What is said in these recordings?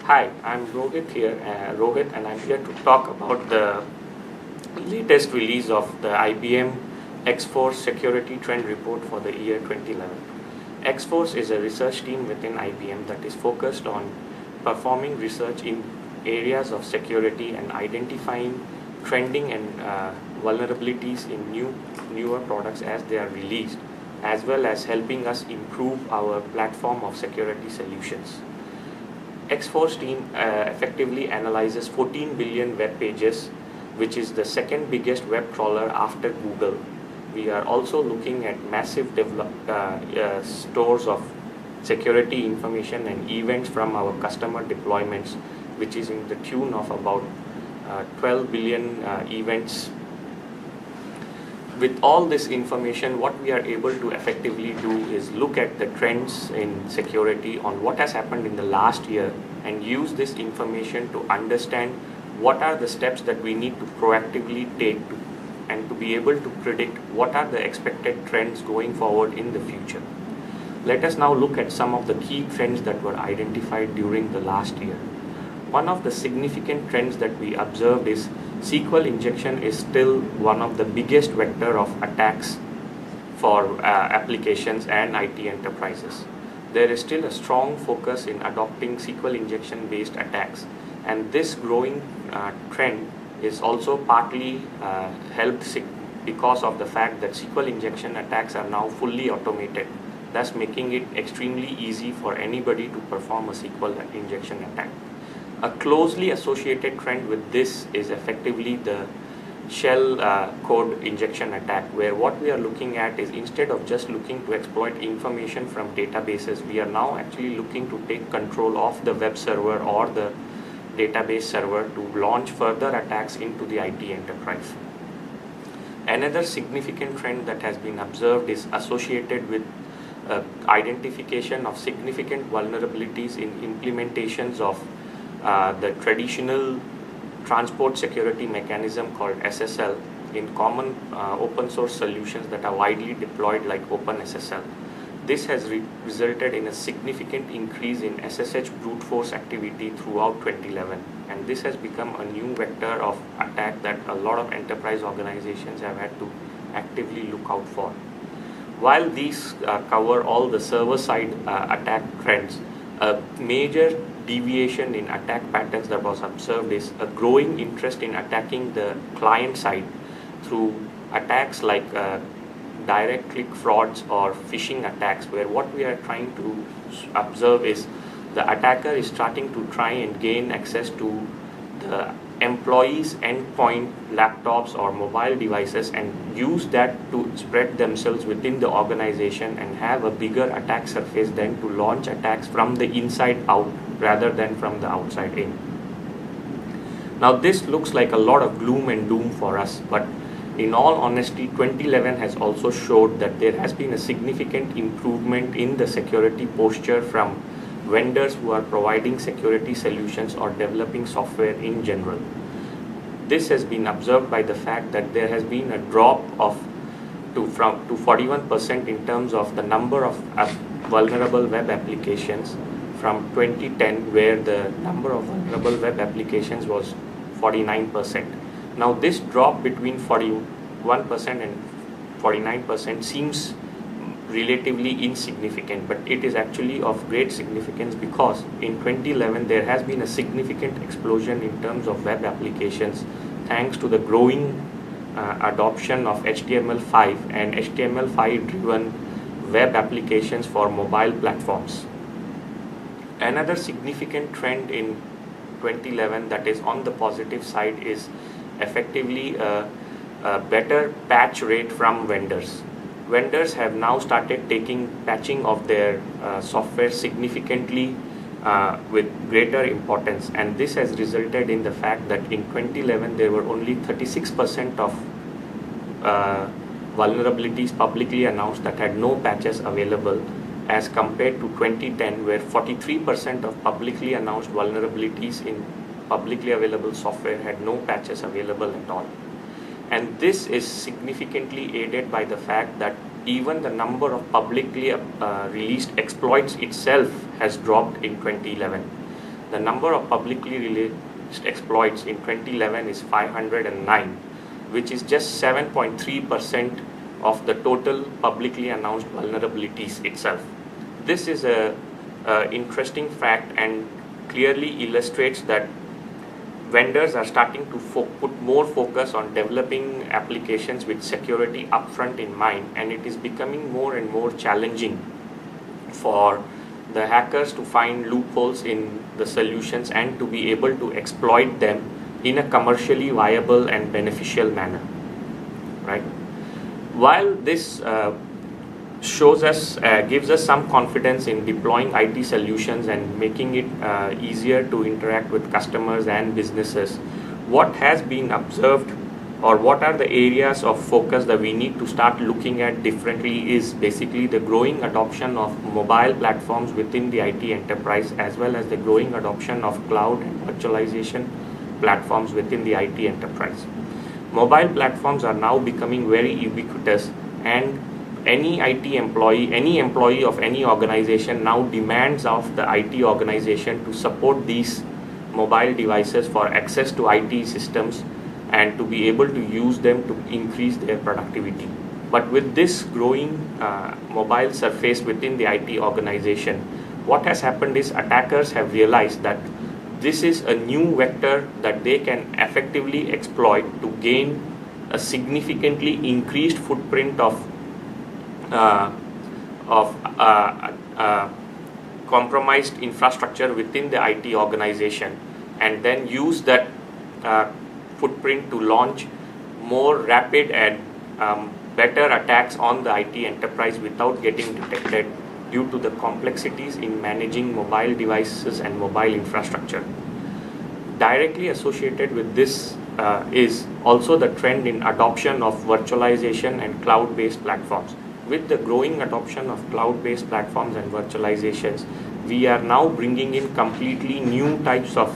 Hi, I'm Rohit, and I'm here to talk about the latest release of the IBM X-Force Security Trend Report for the year 2011. X-Force is a research team within IBM that is focused on performing research in areas of security and identifying trending and vulnerabilities in newer products as they are released, as well as helping us improve our platform of security solutions. X-Force team effectively analyzes 14 billion web pages, which is the second biggest web crawler after Google. We are also looking at massive stores of security information and events from our customer deployments, which is in the tune of about 12 billion events. With all this information, what we are able to effectively do is look at the trends in security on what has happened in the last year and use this information to understand what are the steps that we need to proactively take and to be able to predict what are the expected trends going forward in the future. Let us now look at some of the key trends that were identified during the last year. One of the significant trends that we observed is SQL injection is still one of the biggest vector of attacks for applications and IT enterprises. There is still a strong focus in adopting SQL injection based attacks, and this growing trend is also partly helped because of the fact that SQL injection attacks are now fully automated, thus making it extremely easy for anybody to perform a SQL injection attack. A closely associated trend with this is effectively the shell code injection attack, where what we are looking at is instead of just looking to exploit information from databases, we are now actually looking to take control of the web server or the database server to launch further attacks into the IT enterprise. Another significant trend that has been observed is associated with identification of significant vulnerabilities in implementations of the traditional transport security mechanism called SSL in common open source solutions that are widely deployed like OpenSSL. This has resulted in a significant increase in SSH brute force activity throughout 2011, and this has become a new vector of attack that a lot of enterprise organizations have had to actively look out for. While these cover all the server-side attack trends, a major deviation in attack patterns that was observed is a growing interest in attacking the client side through attacks like direct click frauds or phishing attacks, where what we are trying to observe is the attacker is starting to try and gain access to the employees' endpoint laptops or mobile devices and use that to spread themselves within the organization and have a bigger attack surface than to launch attacks from the inside out rather than from the outside in. Now this looks like a lot of gloom and doom for us, but in all honesty, 2011 has also showed that there has been a significant improvement in the security posture from vendors who are providing security solutions or developing software in general. This has been observed by the fact that there has been a drop to 41% in terms of the number of vulnerable web applications from 2010, where the number of vulnerable web applications was 49%. Now this drop between 41% and 49% seems relatively insignificant, but it is actually of great significance because in 2011 there has been a significant explosion in terms of web applications thanks to the growing adoption of HTML5 and HTML5 driven web applications for mobile platforms. Another significant trend in 2011 that is on the positive side is effectively a better patch rate from vendors. Vendors have now started taking patching of their software significantly with greater importance, and this has resulted in the fact that in 2011 there were only 36% of vulnerabilities publicly announced that had no patches available, as compared to 2010 where 43% of publicly announced vulnerabilities in publicly available software had no patches available at all. And this is significantly aided by the fact that even the number of publicly released exploits itself has dropped in 2011. the number of publicly released exploits in 2011 is 509, which is just 7.3% of the total publicly announced vulnerabilities itself. This is a interesting fact and clearly illustrates that vendors are starting to put more focus on developing applications with security upfront in mind, and it is becoming more and more challenging for the hackers to find loopholes in the solutions and to be able to exploit them in a commercially viable and beneficial manner, right? While this gives us some confidence in deploying IT solutions and making it easier to interact with customers and businesses, what has been observed or what are the areas of focus that we need to start looking at differently is basically the growing adoption of mobile platforms within the IT enterprise, as well as the growing adoption of cloud and virtualization platforms within the IT enterprise. Mobile platforms are now becoming very ubiquitous, and any IT employee, any employee of any organization now demands of the IT organization to support these mobile devices for access to IT systems and to be able to use them to increase their productivity. But with this growing mobile surface within the IT organization, what has happened is attackers have realized that this is a new vector that they can effectively exploit to gain a significantly increased footprint of compromised infrastructure within the IT organization, and then use that footprint to launch more rapid and better attacks on the IT enterprise without getting detected due to the complexities in managing mobile devices and mobile infrastructure. Directly associated with this is also the trend in adoption of virtualization and cloud-based platforms. With the growing adoption of cloud-based platforms and virtualizations, we are now bringing in completely new types of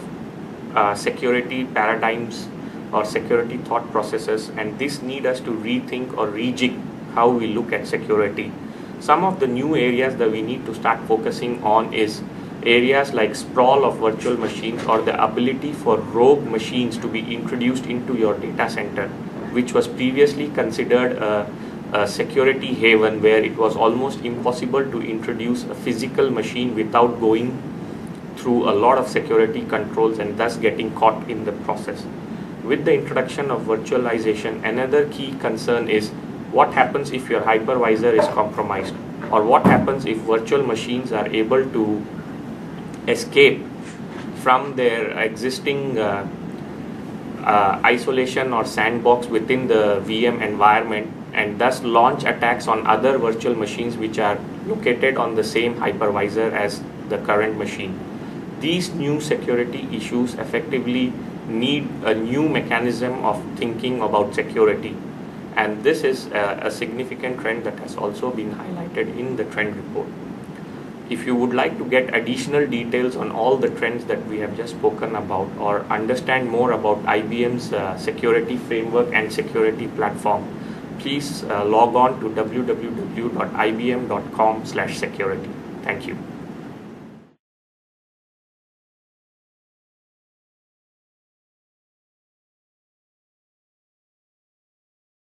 security paradigms or security thought processes, and this need us to rethink or rejig how we look at security. Some of the new areas that we need to start focusing on is areas like sprawl of virtual machines, or the ability for rogue machines to be introduced into your data center, which was previously considered a security haven where it was almost impossible to introduce a physical machine without going through a lot of security controls and thus getting caught in the process. With the introduction of virtualization, another key concern is what happens if your hypervisor is compromised, or what happens if virtual machines are able to escape from their existing isolation or sandbox within the VM environment and thus launch attacks on other virtual machines which are located on the same hypervisor as the current machine. These new security issues effectively need a new mechanism of thinking about security, and this is a significant trend that has also been highlighted in the trend report. If you would like to get additional details on all the trends that we have just spoken about, or understand more about IBM's security framework and security platform, please log on to www.ibm.com/security. Thank you.